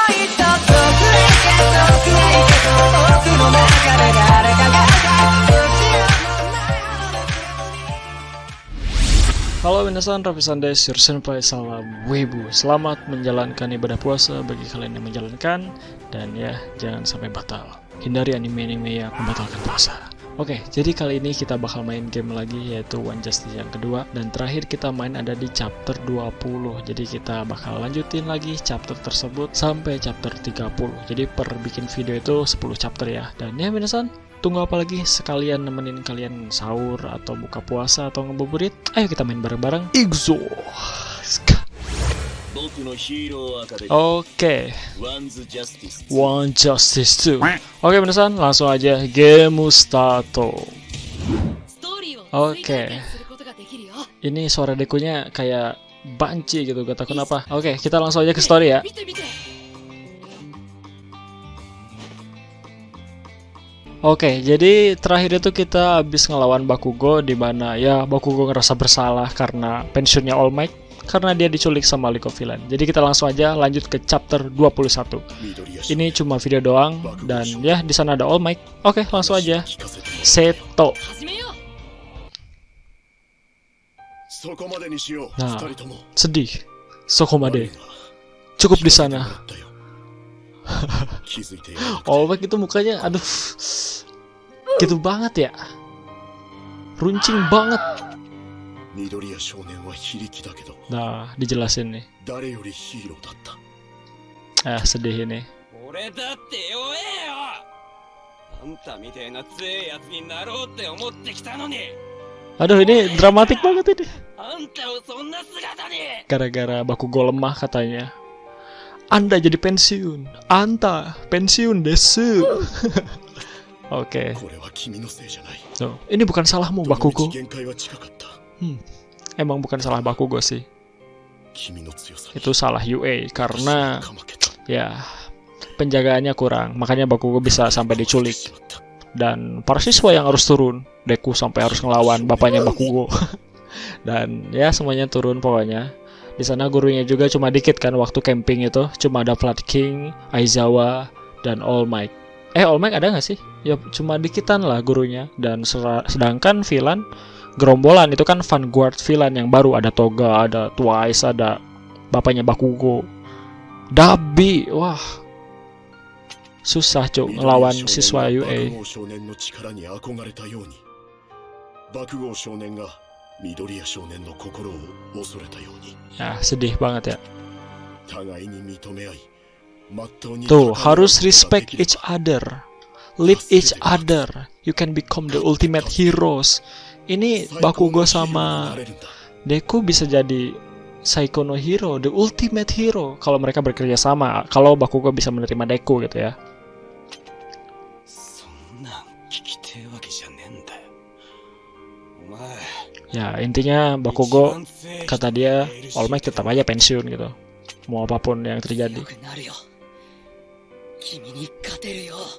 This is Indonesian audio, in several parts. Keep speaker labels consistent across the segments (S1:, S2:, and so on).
S1: Halo minasan, Rapisan Des, your senpai, salam Weibo. Selamat menjalankan ibadah puasa bagi kalian yang menjalankan. Dan ya, jangan sampai batal. Hindari anime-anime yang membatalkan puasa. Oke, jadi kali ini kita bakal main game lagi, yaitu One Justice yang kedua. Dan terakhir kita main ada di chapter 20. Jadi kita bakal lanjutin lagi chapter tersebut sampai chapter 30. Jadi per bikin video itu 10 chapter ya. Dan ya minasan, tunggu apa lagi, sekalian nemenin kalian sahur atau buka puasa atau ngebuburit. Ayo kita main bareng-bareng Ixo. Oke, One Justice 2. Oke minasan, langsung aja game start. Oke, ini suara dekunya kayak banci gitu, gak tau kenapa. Oke, kita langsung aja ke story ya. Oke, jadi terakhir itu kita habis ngelawan Bakugo, di mana ya Bakugo ngerasa bersalah karena pensiunnya All Might, karena dia diculik sama League of Villains. Jadi kita langsung aja lanjut ke chapter 21. Ini cuma video doang dan ya di sana ada All Might. Oke, langsung aja. Seto. Nah, sedih. Sokomade. Cukup di sana. All Might itu mukanya, aduh, gitu banget ya, runcing banget. Nah, dijelasin nih. Sedih ini. Aduh, ini dramatik banget ini. Gara-gara Bakugo lemah katanya. Anda jadi pensiun. Anta pensiun desu. Oke. No, ini bukan salahmu Bakugo. Emang bukan salah Bakugo sih. Itu salah UA karena ya penjagaannya kurang. Makanya Bakugo bisa sampai diculik. Dan para siswa yang harus turun. Deku sampai harus ngelawan bapaknya Bakugo. Dan ya semuanya turun pokoknya. Di sana gurunya juga cuma dikit kan waktu camping itu. Cuma ada Flat King, Aizawa, dan All Might. All Might ada nggak sih? Ya cuma dikitan lah gurunya. Dan sedangkan villain gerombolan itu kan Vanguard villain yang baru. Ada Toga, ada Twice, ada bapaknya Bakugo, Dabi. Wah, susah cuk ngelawan siswa UA. Ya sedih banget ya. Tuh, harus respect each other, live each other, you can become the ultimate heroes. Ini Bakugo sama Deku bisa jadi Saiko no Hero, the ultimate hero, kalau mereka bekerja sama. Kalau Bakugo bisa menerima Deku gitu ya. Ya intinya Bakugo kata dia All Might tetap aja pensiun gitu, mau apapun yang terjadi.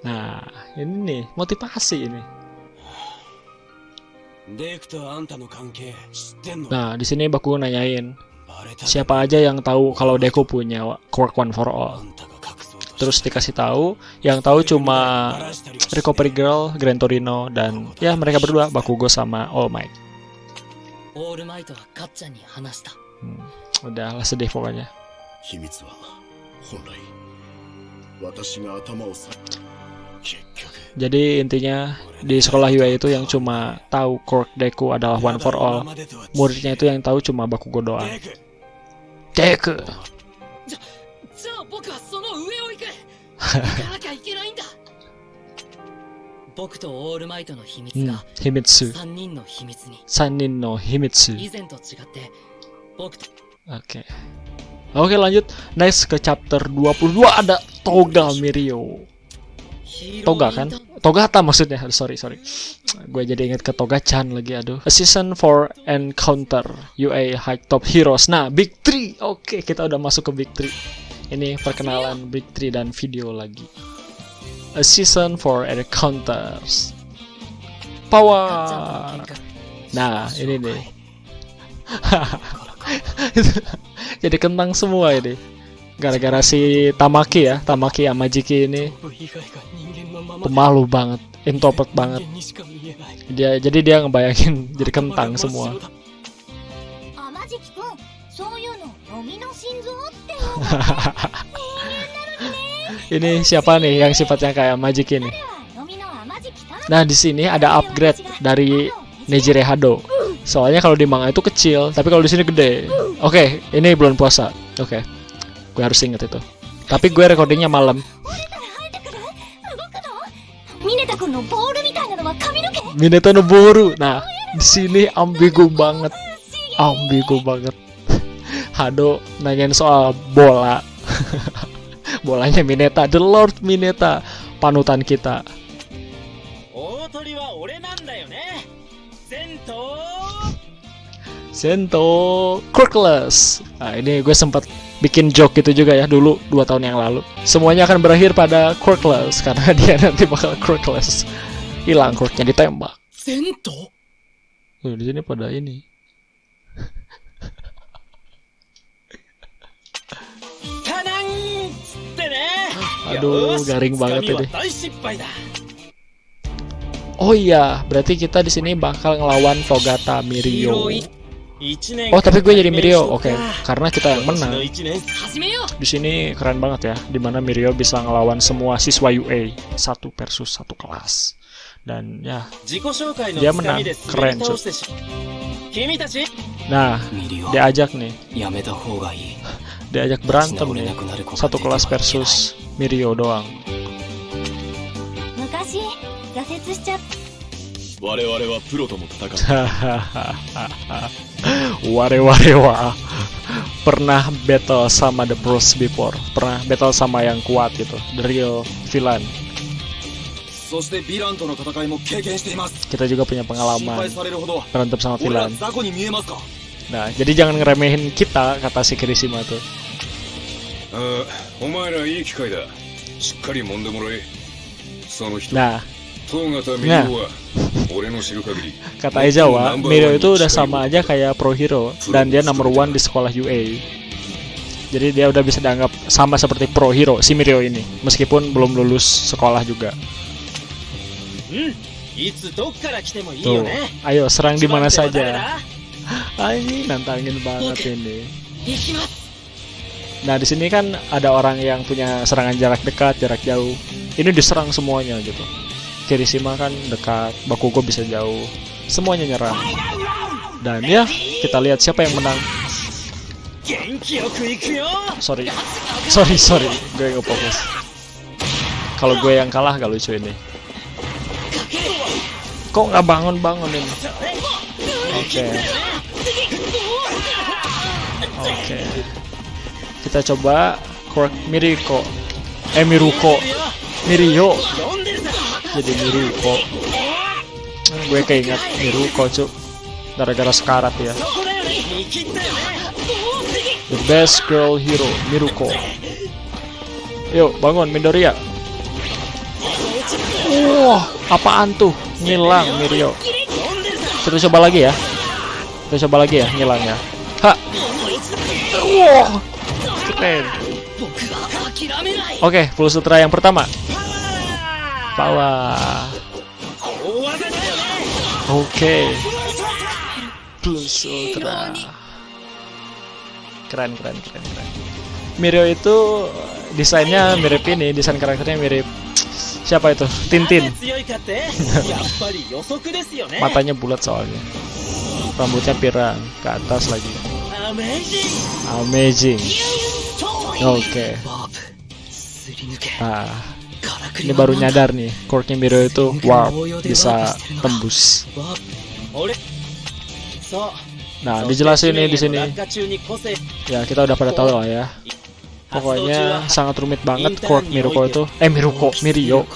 S1: Nah ini nih motivasi ini. Nah di sini Bakugo nanyain siapa aja yang tahu kalau Deku punya quirk One for All. Terus dikasih tahu, yang tahu cuma Recovery Girl, Gran Torino, dan ya mereka berdua Bakugo sama All Might. Udahlah sedih pokoknya. Jadi intinya di sekolah UA itu yang cuma tahu quirk Deku adalah One for All. Muridnya itu yang tahu cuma Bakugo doang. Deku. Himitsu. Sannin no Himitsu. Oke, lanjut. Next ke chapter 22 ada Toga Mirio. Toga kan? Togata maksudnya. Sorry. Gue jadi inget ke Toga-chan lagi, aduh. A season for encounter UA High Top Heroes. Nah, Big 3. Oke, kita udah masuk ke Big 3. Ini perkenalan Big 3 dan video lagi. A season for encounters. Power. Nah, ini nih. Jadi kentang semua ini. Gara-gara si Tamaki ya, Tamaki Yamajiki ini pemalu banget, introvert banget. Jadi dia ngebayangin jadi kentang semua. Ini siapa nih yang sifatnya kayak Majiki ini? Nah, di sini ada upgrade dari Nejire Hado. Soalnya kalau di manga itu kecil, tapi kalau di sini gede. Oke, ini bulan puasa. Oke. Gue harus inget itu. Tapi gue recordingnya malam. Mineta no Boru. Nah, di sini ambigu banget. Ambigu banget. Hado nanyain soal bola. Bolanya Mineta, The Lord Mineta, panutan kita. Sento Quirkless. Nah, ini gue sempat bikin joke gitu juga ya dulu 2 tahun yang lalu. Semuanya akan berakhir pada Quirkless karena dia nanti bakal Quirkless. Hilang quirknya ditembak. Sento. Di sini pada ini. Aduh, garing banget ini. Oh iya, berarti kita di sini bakal ngelawan Togata Mirio. Oh, tapi gue jadi Mirio. Oke, karena kita yang menang. Di sini keren banget ya, dimana Mirio bisa ngelawan semua siswa UA 1 versus 1 kelas. Dan ya, dia menang. Keren cuy. Nah, diajak nih. Diajak berantem nih. 1 kelas versus Mirio doang. Ware wa pernah battle sama the pros before. Pernah battle sama yang kuat gitu, the real villain. Kita juga punya pengalaman berantem sama villain. Nah, jadi jangan ngeremehin kita, kata si Kirishima tuh. Nah, kata Aizawa, Mirio itu udah sama aja kayak pro hero dan dia number 1 di sekolah UA. Jadi dia udah bisa dianggap sama seperti pro hero si Mirio ini, meskipun belum lulus sekolah juga. Tuh, ayo serang di mana saja. Ini nantangin banget ini. Nah, di sini kan ada orang yang punya serangan jarak dekat, jarak jauh. Ini diserang semuanya gitu. Kirishima kan dekat, Bakugo bisa jauh. Semuanya nyerang. Dan ya, kita lihat siapa yang menang. Sorry, gue nggak fokus. Kalau gue yang kalah gak lucu ini. Kok nggak bangun ini? Oke. Kita coba quirk Miruko. Mirio. Jadi Miruko. Gue keinget Miruko cuk. Gara-gara sekarat ya. The best girl hero Miruko. Yuk bangun Midoriya. Wah, apaan tuh? Ngilang Mirio. Kita coba lagi ya. Ngilang ya. Ha. Wah. Keren. Oke, full sutra yang pertama. Bawah. Oke. Full sutra. Keren. Mirio itu desainnya mirip ini, desain karakternya mirip siapa itu? Tintin. Matanya bulat soalnya. Rambutnya pirang ke atas lagi. Amazing. Oke. Nah, ini baru nyadar nih, quirknya Mirio itu warp, bisa tembus. Nah, dijelasin nih di sini. Ya, kita udah pada tahu lah ya. Pokoknya sangat rumit banget quirk Mirio.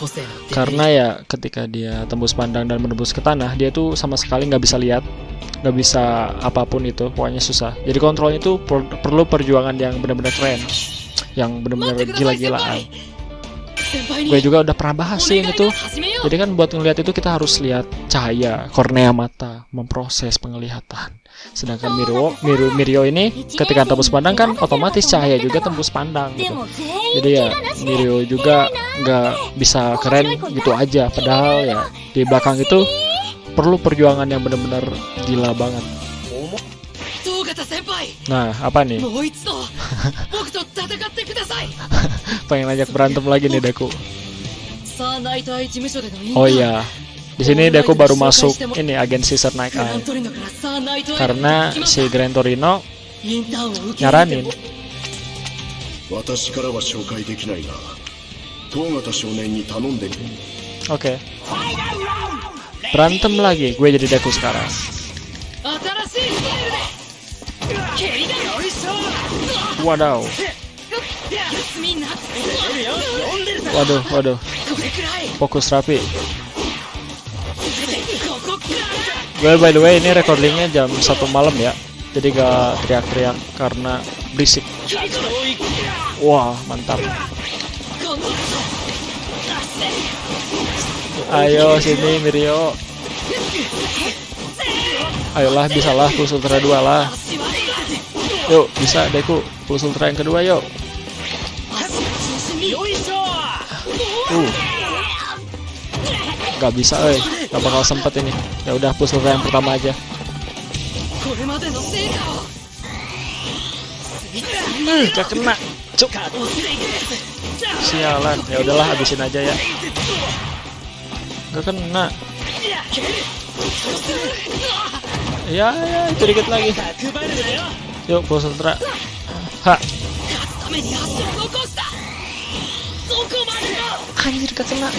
S1: Karena ya ketika dia tembus pandang dan menembus ke tanah, dia tuh sama sekali nggak bisa lihat, nggak bisa apapun itu, pokoknya susah. Jadi kontrolnya itu perlu perjuangan yang benar-benar keren, yang benar-benar gila-gilaan. Gue juga udah pernah bahas sih yang itu. Jadi kan buat ngelihat itu kita harus lihat cahaya, kornea mata, memproses penglihatan. Sedangkan Mirio ini ketika tembus pandang kan otomatis cahaya juga tembus pandang gitu. Jadi ya Mirio juga nggak bisa keren gitu aja. Padahal ya di belakang itu perlu perjuangan yang benar-benar gila banget. Nah, apa nih? Pengen ajak berantem lagi nih Deku. Oh iya, di sini Deku baru masuk ini agensi Sir Night Eye karena si Gran Torino nyaranin. Oke. Berantem lagi, gue jadi Deku sekarang. Wadaw. Waduh. Fokus rapi. Well, by the way, ini recordingnya jam 1 malam ya. Jadi gak teriak-teriak karena berisik. Wah, mantap. Ayo sini Mirio. Ayolah, bisalah Pulse Ultra 2 lah. Yuk, bisa Deku. Pulse Ultra yang kedua yuk. Gak bisa, gak bakal sempet ini. Ya udah, Pulse Ultra yang pertama aja. Gak kena. Cuk. Sialan. Ya udahlah, habisin aja ya. Gak kena. Ya, itu dikit lagi. Yuk, Pulse Ultra. Ha. Anjir, gak kena.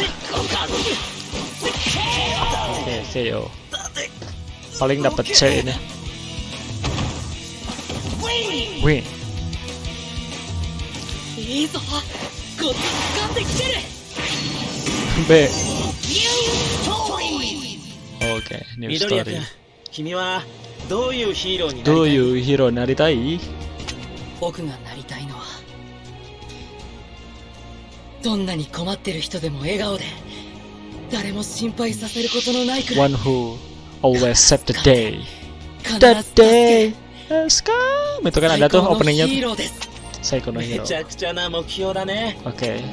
S1: Oke, yo. Paling dapat C ini. Win. B. Oke, new story. Do you hero naritai?
S2: 僕がなりたいのはどんなに困ってる人でも笑顔で誰も心配させることのないくらい
S1: One who always save the day. That day has come. Itu kan ada tuh openingnya. Saiko no Hero. Oke.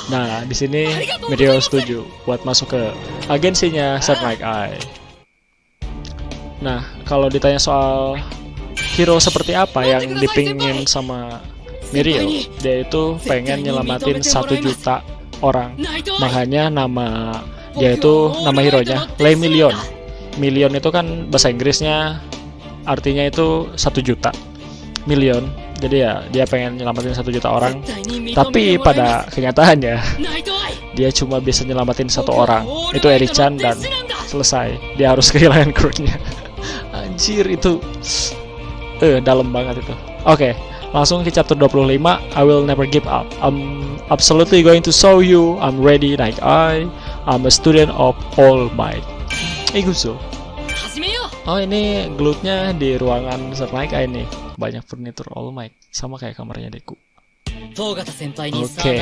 S1: Nah, di sini Mirio setuju buat masuk ke agensinya Sir Night Eye. Nah, kalau ditanya soal hero seperti apa yang dipingin sama Mirio, dia itu pengen nyelamatin 1 juta orang. Makanya nama dia itu, nama hero-nya Le Million. Million itu kan bahasa Inggrisnya artinya itu 1 juta. Million. Jadi ya dia pengen nyelamatin 1 juta orang. Tapi pada kenyataannya dia cuma bisa nyelamatin 1 orang. Itu Eri-chan dan selesai. Dia harus kehilangan kru-nya. Anjir, itu dalam banget itu. Oke, langsung ke chapter 25. I will never give up. I'm absolutely going to show you I'm ready like I'm a student of All Might. Iguzo. Oh, ini glutnya di ruangan Sir Night Eye nih. Banyak furnitur All Might, sama kayak kamarnya Deku. Oke.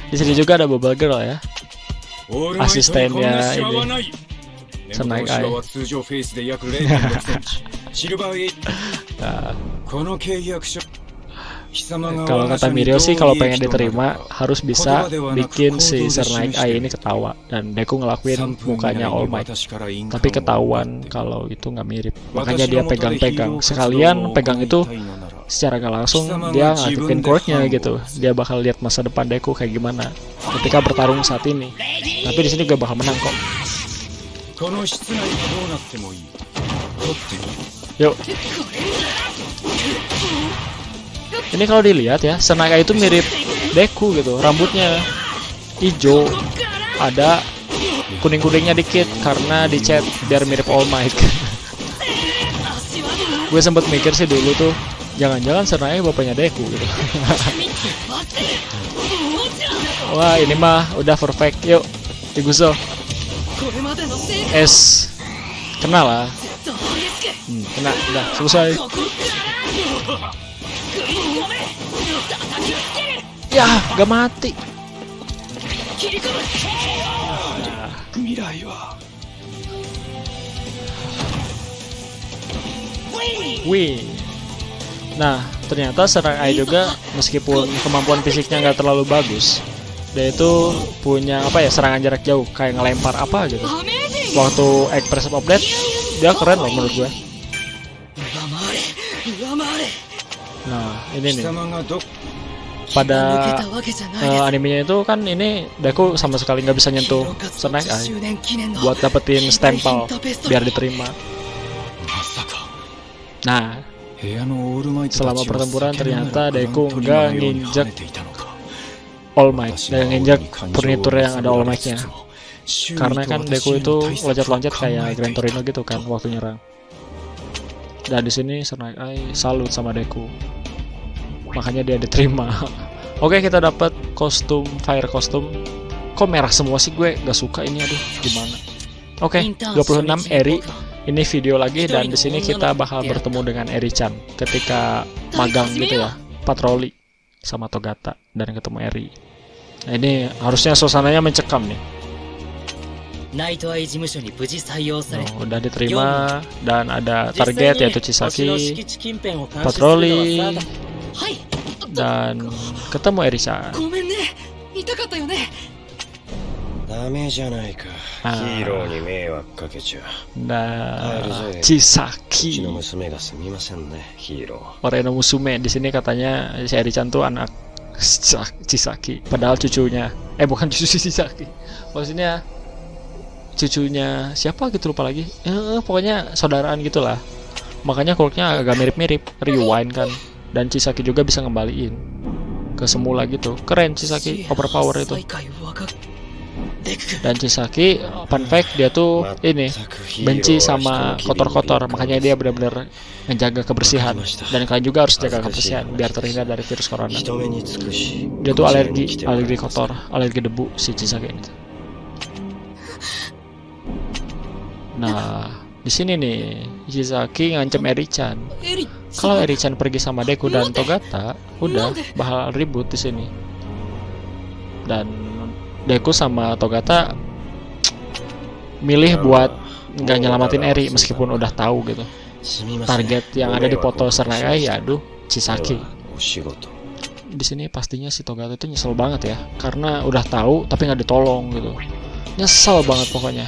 S1: Di sini juga ada Bubble Girl ya. Asistennya ini Sir Night Eye. Kalau kata Mirio sih, kalau pengen diterima harus bisa bikin si Sir Night Eye ini ketawa, dan Deku ngelakuin mukanya All Might. Tapi ketahuan kalau itu nggak mirip, makanya dia pegang-pegang. Sekalian pegang itu secara nggak langsung dia ngaktifin quirk-nya gitu. Dia bakal lihat masa depan Deku kayak gimana ketika bertarung saat ini. Tapi di sini juga bakal menang kok. Yuk. Ini kalau dilihat ya, Sir Night Eye itu mirip Deku gitu. Rambutnya hijau, ada kuning-kuningnya dikit karena dicat biar mirip All Might. Gue sempet mikir sih dulu tuh, jangan-jangan Sir Night Eye bapaknya Deku gitu. Wah, ini mah udah perfect. Yuk, Iguzo. S. Kena lah. Kena, udah selesai. Ya, gak mati. Wih. Nah, ternyata Serai Ai juga meskipun kemampuan fisiknya nggak terlalu bagus, dia itu punya apa ya, serangan jarak jauh kayak ngelempar apa gitu. Waktu Express Update dia keren loh menurut gue. Nah, ini nih. Pada animenya itu kan ini Deku sama sekali nggak bisa nyentuh Serai Ai buat dapetin stempel biar diterima. Nah, selama pertempuran ternyata Deku nggak nginjek All Might, nggak nginjek furnitur yang ada All Might-nya. Karena kan Deku itu loncat-loncat kayak Gran Torino gitu kan waktu nyerang. Dan di sini Serai Ai salut sama Deku, makanya dia diterima. Oke, kita dapat kostum fire kostum. Kok merah semua sih, gue gak suka ini, aduh gimana. Oke, 26 Eri. Ini video lagi dan di sini kita bakal bertemu dengan Eri-chan ketika magang gitu ya, patroli sama Togata dan ketemu Eri. Nah, ini harusnya suasananya mencekam nih. Udah diterima dan ada target yaitu Chisaki, patroli, dan ketemu Eri-chan. Nah, Chisaki, Ore no Musume. Di sini katanya si Eri-chan tuh anak Chisaki, padahal cucunya, bukan cucu Chisaki, maksudnya cucunya siapa gitu, lupa lagi. Pokoknya saudaraan gitulah. Makanya kulitnya agak mirip-mirip, rewind kan. Dan Chisaki juga bisa ngembaliin ke semula gitu. Keren Chisaki, overpower itu. Dan Chisaki, fun fact, dia tuh ini benci sama kotor-kotor, makanya dia benar-benar menjaga kebersihan. Dan kalian juga harus jaga kebersihan biar terhindar dari virus corona. Dia tuh alergi kotor, alergi debu si Chisaki ini. Nah, di sini nih Chisaki ngancem Eri-chan. Kalau Eri-chan pergi sama Deku dan Togata, udah bakal ribut di sini. Dan Deku sama Togata milih buat nggak nyelamatin Eri meskipun udah tahu gitu. Target yang ada di foto Serai Ai, aduh, Chisaki. Di sini pastinya si Togata itu nyesel banget ya, karena udah tahu tapi nggak ditolong gitu. Nyesel banget pokoknya.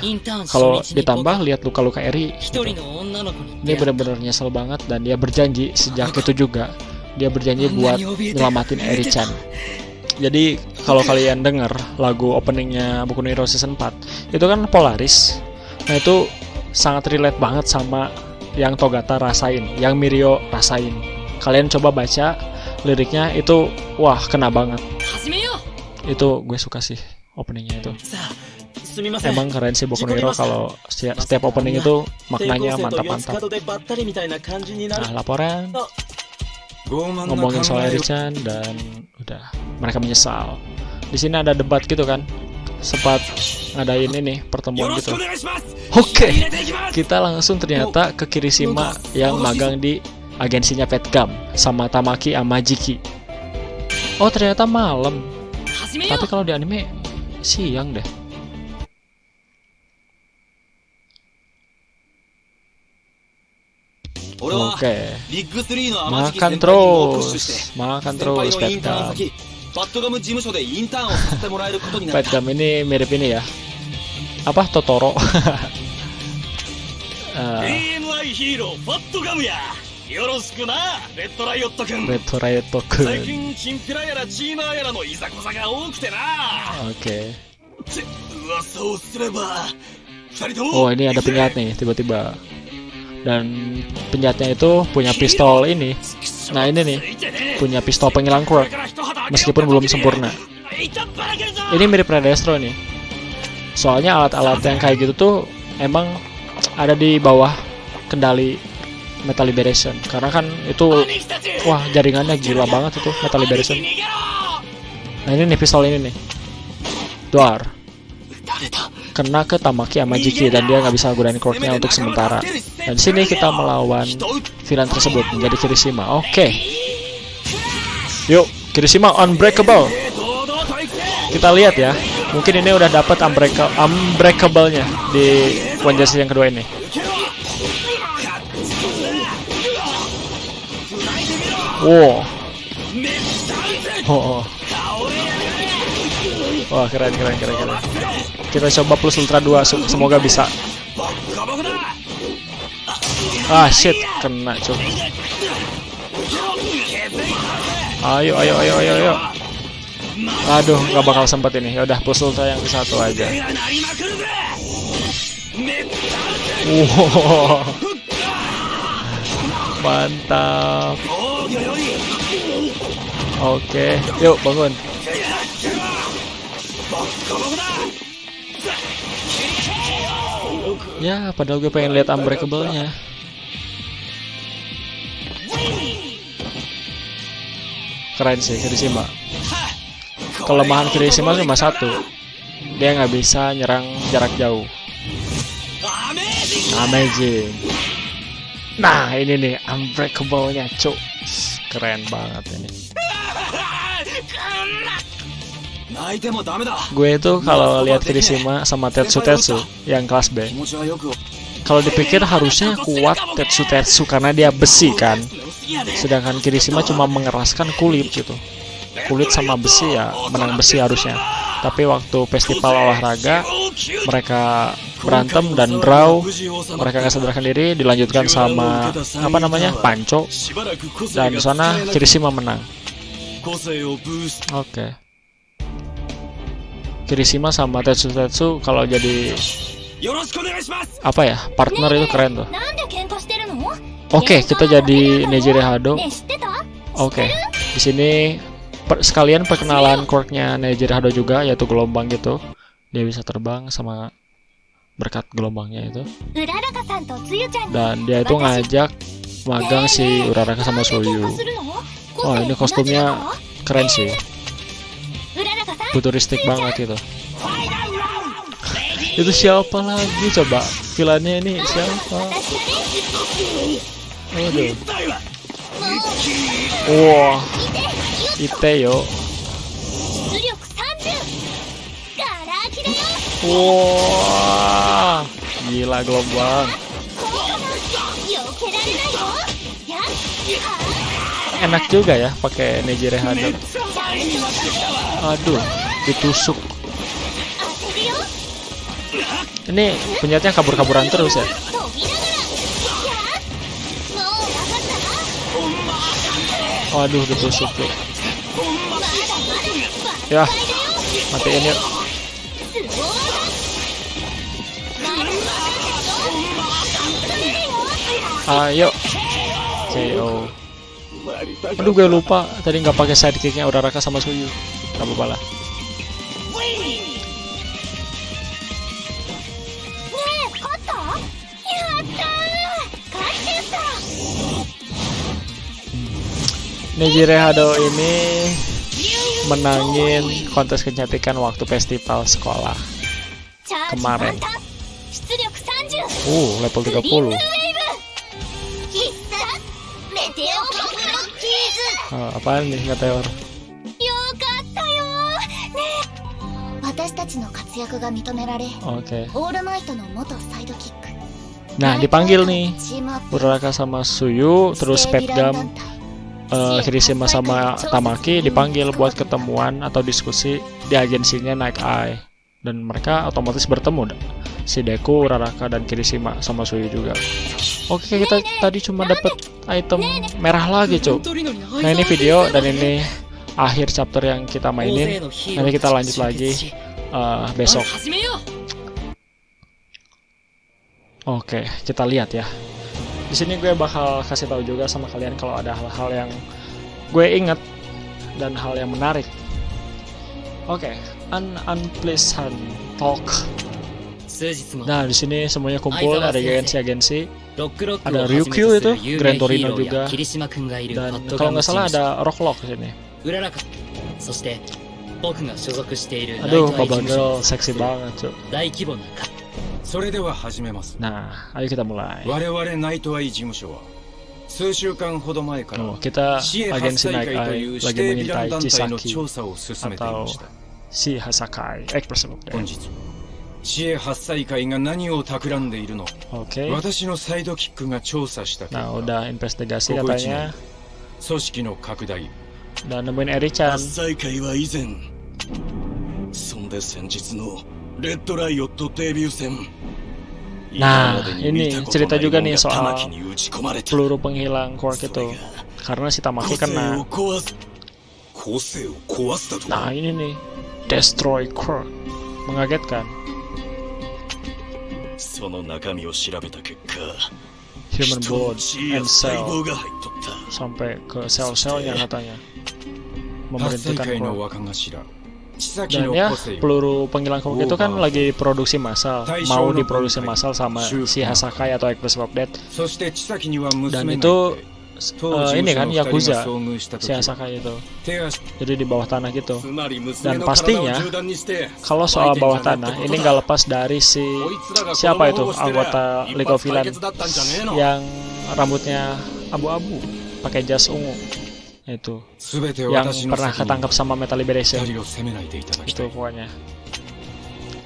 S1: Kalau ditambah lihat luka-luka Eri, gitu. Ini benar-benar nyesel banget dan dia berjanji sejak itu juga dia berjanji buat nyelamatin Eri-chan. Jadi kalau kalian denger lagu openingnya Boku no Hero Season 4 itu kan Polaris. Nah itu sangat relate banget sama yang Togata rasain, yang Mirio rasain. Kalian coba baca liriknya itu, wah kena banget. Itu gue suka sih openingnya itu. Emang keren sih Boku no Hero kalau setiap opening itu maknanya mantap-mantap. Nah, laporan ngomongin soal Eri-chan dan udah mereka menyesal. Di sini ada debat gitu kan, sempat ngadain ini pertemuan gitu. Oke, kita langsung ternyata ke Kirishima yang magang di agensinya Petgam sama Tamaki Amajiki. Oh ternyata malam, tapi kalau di anime siang deh. Oke, makan terus Petgam. Petgam ini mirip ini ya, apa Totoro. Red Riot-kun. Oke. Oh ini ada penjahat nih tiba-tiba. Dan penjahatnya itu punya pistol ini. Nah ini nih, punya pistol penghilang quirk, meskipun belum sempurna. Ini mirip Redestro nih. Soalnya alat-alat yang kayak gitu tuh emang ada di bawah kendali Metal Liberation. Karena kan itu, wah jaringannya gila banget itu Metal Liberation. Nah ini nih pistol ini nih, Doar. Kena ke Tamaki Amajiki dan dia nggak bisa gunain quirknya untuk sementara. Dan sini kita melawan villain tersebut menjadi Kirishima. Oke. Yuk. Kirishima unbreakable. Kita lihat ya. Mungkin ini udah dapat unbreakable-nya di One Justice yang kedua ini. Wow. Oh. Wah, keren. Kita coba plus ultra 2, semoga bisa. Ah, shit, kena cuy. Ayo. Aduh, nggak bakal sempet ini. Ya udah, plus ultra yang satu aja. Wow. Mantap. Oke, yuk bangun. Ya, padahal gue pengen lihat unbreakable-nya. Keren sih Kirishima. Kelemahan Kirishima cuma satu, dia nggak bisa nyerang jarak jauh. Amazing. Nah ini nih unbreakable-nya, cuk. Keren banget ini. Gue itu kalau lihat Kirishima sama Tetsu yang kelas B, kalau dipikir harusnya kuat Tetsu karena dia besi kan. Sedangkan Kirishima cuma mengeraskan kulit gitu. Kulit sama besi ya, menang besi harusnya. Tapi waktu festival olahraga mereka berantem dan draw, mereka nggak sadarkan diri, dilanjutkan sama apa namanya Panco, dan di sana Kirishima menang. Oke. Kirishima sama Tetsu kalau jadi apa ya, partner itu keren tuh. Oke, kita jadi Nejire Hado. Oke, di sini sekalian perkenalan quirk-nya Nejire Hado juga, yaitu gelombang gitu. Dia bisa terbang sama berkat gelombangnya itu. Dan dia itu ngajak magang si Uraraka sama Soyu. Wah, ini kostumnya keren sih. Futuristik banget gitu. Itu siapa lagi coba? Villainnya ini siapa? Aduh. Wah. Iteyo. Wah. Gila gelombang. Enak juga ya pakai Nejire Hado. Aduh, ditusuk. Ini penyatnya kabur-kaburan terus ya. Waduh, ditusuk tuh. Ya, matiin yuk. Ayo, KO. Aduh, gue lupa tadi nggak pakai sidekicknya Uraraka sama Soyu. Gak apa-apa lah. Nejire Hado ini menangin kontes kecantikan waktu festival sekolah kemarin. Level 30. Apaan nih Meteor? Oke. Nah, dipanggil nih Uraraka sama Soyu, terus Petgam, Kirishima sama Tamaki dipanggil buat ketemuan atau diskusi di agensinya Night Eye, dan mereka otomatis bertemu si Deku, Uraraka, dan Kirishima sama Soyu juga. Oke, kita tadi cuma dapat item merah lagi, cuk. Nah, ini video dan ini akhir chapter yang kita mainin. Nanti kita lanjut lagi besok. Oke, kita lihat ya. Di sini gue bakal kasih tahu juga sama kalian kalau ada hal-hal yang gue inget dan hal yang menarik. Oke, unpleasant talk. Nah, di sini semuanya kumpul, ada agensi-agensi, ada Ryukyu itu, Gran Torino juga, dan kalau nggak salah ada Rocklock di sini. Aduh, Baba Girl seksi banget, cuy. Nah, ayo kita mulai. Oh, kita agensi Night Eye lagi mengintai Chisaki atau si Hasakai, Expressive Update. Oke. Nah, udah investigasi katanya. Dan nemuin Eri-chan. Nah, ini cerita juga nih soal peluru penghilang quirk itu. Karena si Tamaki kena. Nah, ini nih, destroy quirk. Mengagetkan. Human blood and cell. Sampai ke sel-selnya katanya. Memberhentikan quirk. Dan ya, peluru penghilang quirk itu kan lagi produksi massal, mau diproduksi massal sama si Hasakai atau Expressive Update. Dan itu ini kan Yakuza, si Hasakai itu. Jadi di bawah tanah gitu. Dan pastinya kalau soal bawah tanah ini nggak lepas dari si siapa itu anggota League of Villains yang rambutnya abu-abu, pakai jas ungu. Itu yang pernah ketangkap sama Metal Liberation itu pokoknya.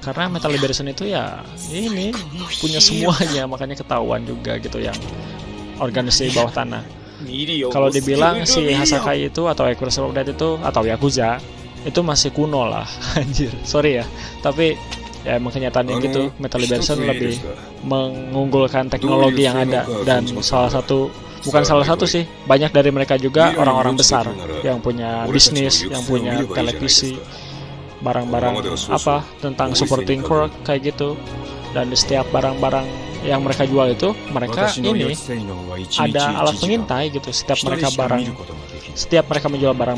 S1: Karena Metal Liberation itu ya ini punya semuanya, makanya ketahuan juga gitu yang organisasi bawah tanah. Kalau dibilang si Hasakai itu atau Expressive Update itu atau Yakuza itu masih kuno lah. Anjir, sorry ya, tapi ya emang kenyataannya gitu. Metal Liberation lebih mengunggulkan teknologi yang ada, dan bukan salah satu sih, banyak dari mereka juga orang-orang besar yang punya bisnis, yang punya televisi, barang-barang apa tentang supporting quirk kayak gitu. Dan di setiap barang-barang yang mereka jual itu, mereka ini ada alat pengintai gitu. Setiap mereka menjual barang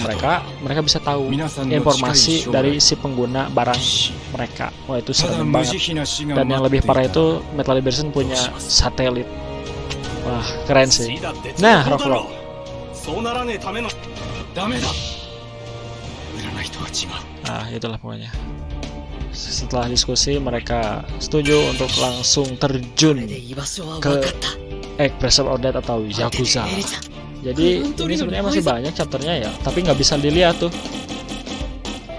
S1: mereka bisa tahu informasi dari si pengguna barang mereka. Wah, itu serem banget. Dan yang lebih parah itu Metal Liberation punya satelit. Wah, keren sih. Nah, Rocklock. Nah, itulah pokoknya. Setelah diskusi, mereka setuju untuk langsung terjun ke Expressive Update atau Yakuza. Jadi ini sebenarnya masih banyak chapternya ya, tapi nggak bisa dilihat tuh.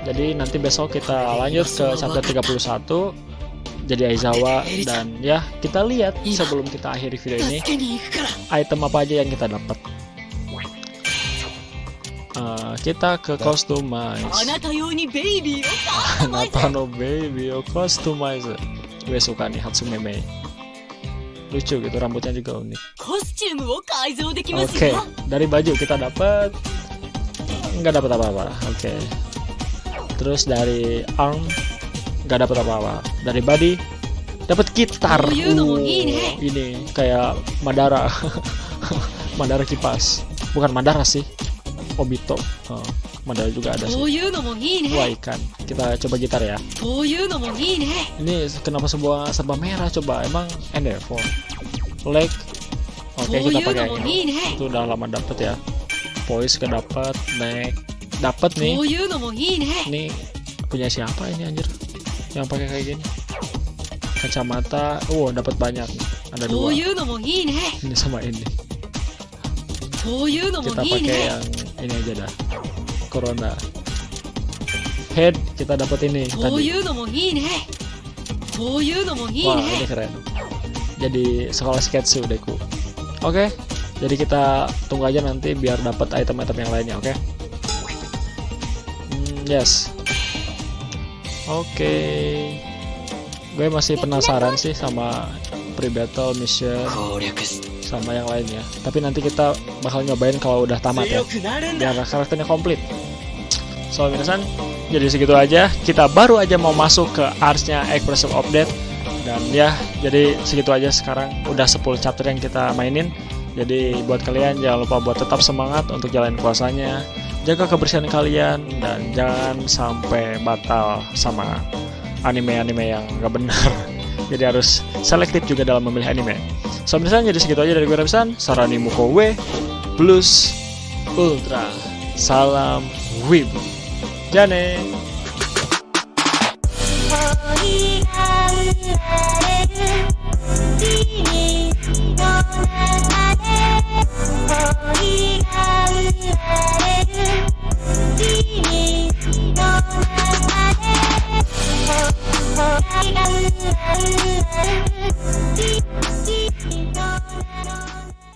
S1: Jadi nanti besok kita lanjut ke chapter 31. Jadi Aizawa, dan ya kita lihat sebelum kita akhiri video ini item apa aja yang kita dapat. Kita ke customize. Anata no baby o customize. Gue suka nih Hatsume Mei. Lucu gitu, rambutnya juga unik. Oke, dari baju kita dapat nggak dapat apa-apa. Oke. Terus dari arm nggak dapat apa-apa. Dari body dapat gitar. Ini kayak Madara. Madara kipas. Bukan Madara sih, Obito. Madara juga ada sih. Wah, ikan. Kita coba gitar ya. Ini kenapa serba merah coba? Emang Endeavor. Leg. Oke, kita pakai ini. Itu udah lama dapet ya. Voice kedapat. Neck dapat nih. Ini punya siapa ini anjir? Yang pakai kayak gini. Kacamata, dapat banyak. Ada 2. Ini sama ini. Kita pakai yang ini aja dah. Corona. Head kita dapat ini tadi. Wah, ini keren. Jadi sekolah sketsu deku. Oke. Jadi kita tunggu aja nanti biar dapat item-item yang lainnya, oke? Yes. Oke. Gue masih penasaran sih sama pre-battle mission sama yang lainnya. Tapi nanti kita bakal nyobain kalau udah tamat ya, biar karakternya komplit. So, minasan, jadi segitu aja. Kita baru aja mau masuk ke arcs-nya Expressive Update. Dan ya, jadi segitu aja sekarang. Udah 10 chapter yang kita mainin. Jadi buat kalian jangan lupa buat tetap semangat untuk jalanin puasanya. Jaga kebersihan kalian dan jangan sampai batal sama anime-anime yang gak benar. Jadi harus selektif juga dalam memilih anime. So, misalnya jadi segitu aja dari gue Ramsan. Sarani Mukowe Plus Ultra. Salam Wibu. Jane.